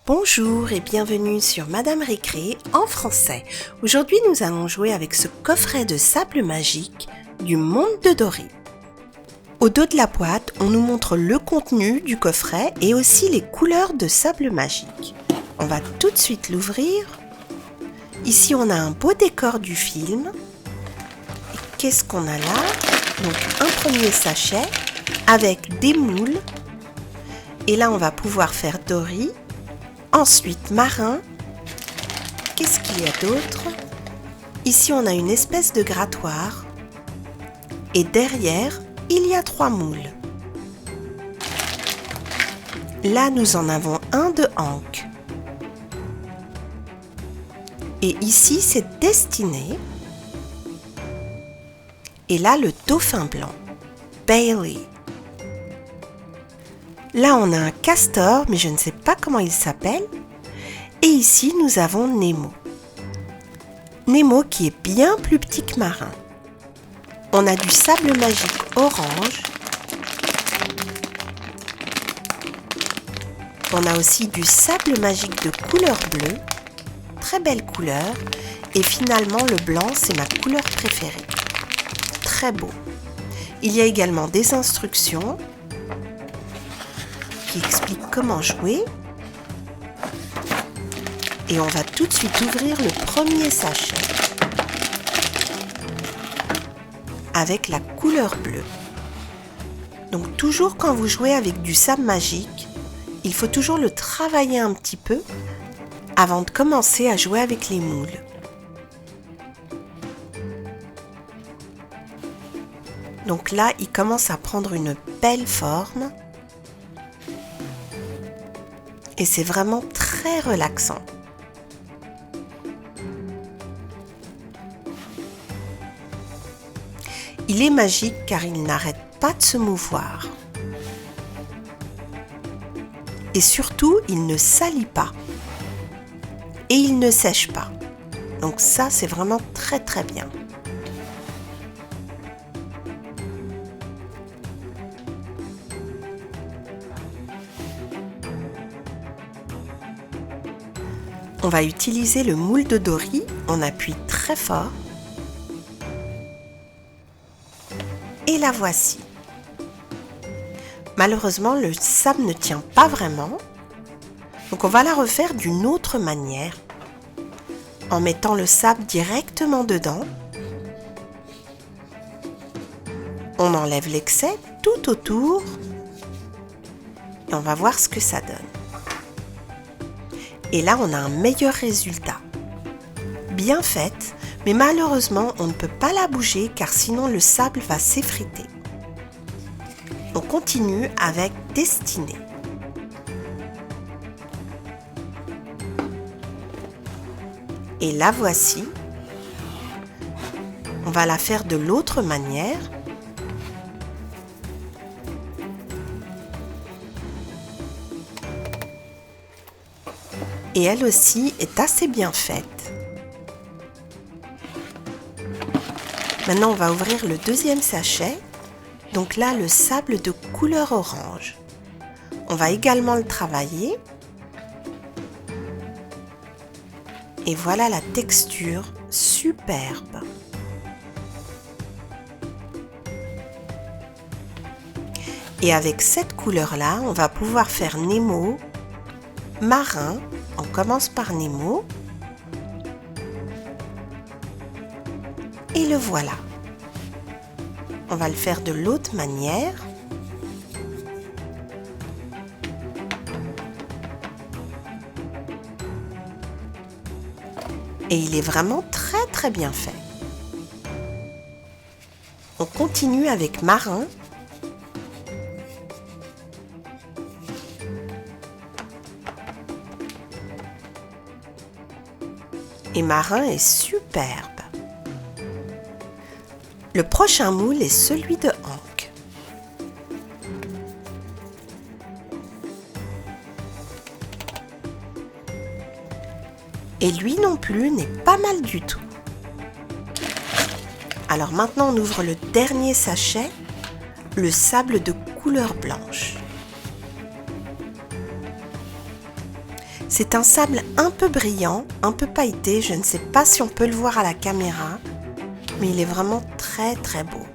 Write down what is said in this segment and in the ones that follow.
Bonjour et bienvenue sur Madame Récré en français. Aujourd'hui, nous allons jouer avec ce coffret de sable magique du monde de Dory. Au dos de la boîte, on nous montre le contenu du coffret et aussi les couleurs de sable magique. On va tout de suite l'ouvrir. Ici, on a un beau décor du film. Et qu'est-ce qu'on a là? Donc, un premier sachet avec des moules. Et là, on va pouvoir faire Dory. Ensuite, marin. Qu'est-ce qu'il y a d'autre? Ici, on a une espèce de grattoir. Et derrière, il y a 3 moules. Là, nous en avons un de Hank. Et ici, c'est Destiné. Et là, le dauphin blanc, Bailey. Là, on a un castor, mais je ne sais pas comment il s'appelle. Et ici, nous avons Nemo. Nemo qui est bien plus petit que Marin. On a du sable magique orange. On a aussi du sable magique de couleur bleue. Très belle couleur. Et finalement, le blanc, c'est ma couleur préférée. Très beau. Il y a également des instructions qui explique comment jouer. Et on va tout de suite ouvrir le premier sachet avec la couleur bleue. Donc toujours quand vous jouez avec du sable magique, il faut toujours le travailler un petit peu avant de commencer à jouer avec les moules. Donc là, il commence à prendre une belle forme. Et c'est vraiment très relaxant. Il est magique car il n'arrête pas de se mouvoir. Et surtout, il ne salit pas. Et il ne sèche pas. Donc ça, c'est vraiment très très bien. On va utiliser le moule de Dory, on appuie très fort. Et la voici. Malheureusement, le sable ne tient pas vraiment. Donc on va la refaire d'une autre manière. En mettant le sable directement dedans. On enlève l'excès tout autour. Et on va voir ce que ça donne. Et là, on a un meilleur résultat. Bien faite, mais malheureusement, on ne peut pas la bouger car sinon le sable va s'effriter. On continue avec Destiné. Et la voici. On va la faire de l'autre manière. Et elle aussi est assez bien faite. Maintenant, on va ouvrir le deuxième sachet. Donc là, le sable de couleur orange. On va également le travailler. Et voilà la texture superbe. Et avec cette couleur-là, on va pouvoir faire Nemo, Marin. On commence par Nemo. Et le voilà. On va le faire de l'autre manière. Et il est vraiment très très bien fait. On continue avec Marin. Et Marin est superbe. Le prochain moule est celui de Hank. Et lui non plus n'est pas mal du tout. Alors maintenant on ouvre le dernier sachet, le sable de couleur blanche. C'est un sable un peu brillant, un peu pailleté, je ne sais pas si on peut le voir à la caméra, mais il est vraiment très très beau.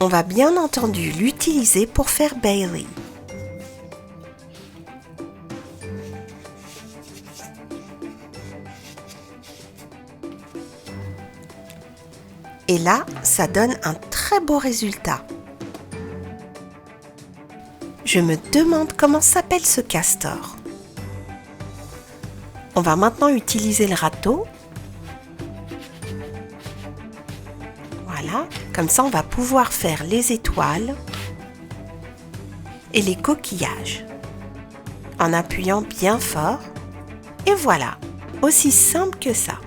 On va bien entendu l'utiliser pour faire Bailey. Et là, ça donne un très beau résultat. Je me demande comment s'appelle ce castor. On va maintenant utiliser le râteau. Voilà, comme ça on va pouvoir faire les étoiles et les coquillages en appuyant bien fort. Et voilà, aussi simple que ça.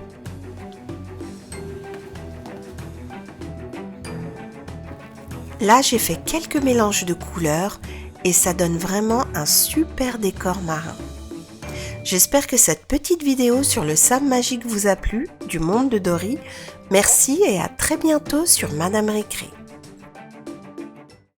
Là, j'ai fait quelques mélanges de couleurs et ça donne vraiment un super décor marin. J'espère que cette petite vidéo sur le sable magique vous a plu, du monde de Dory. Merci et à très bientôt sur Madame Récré.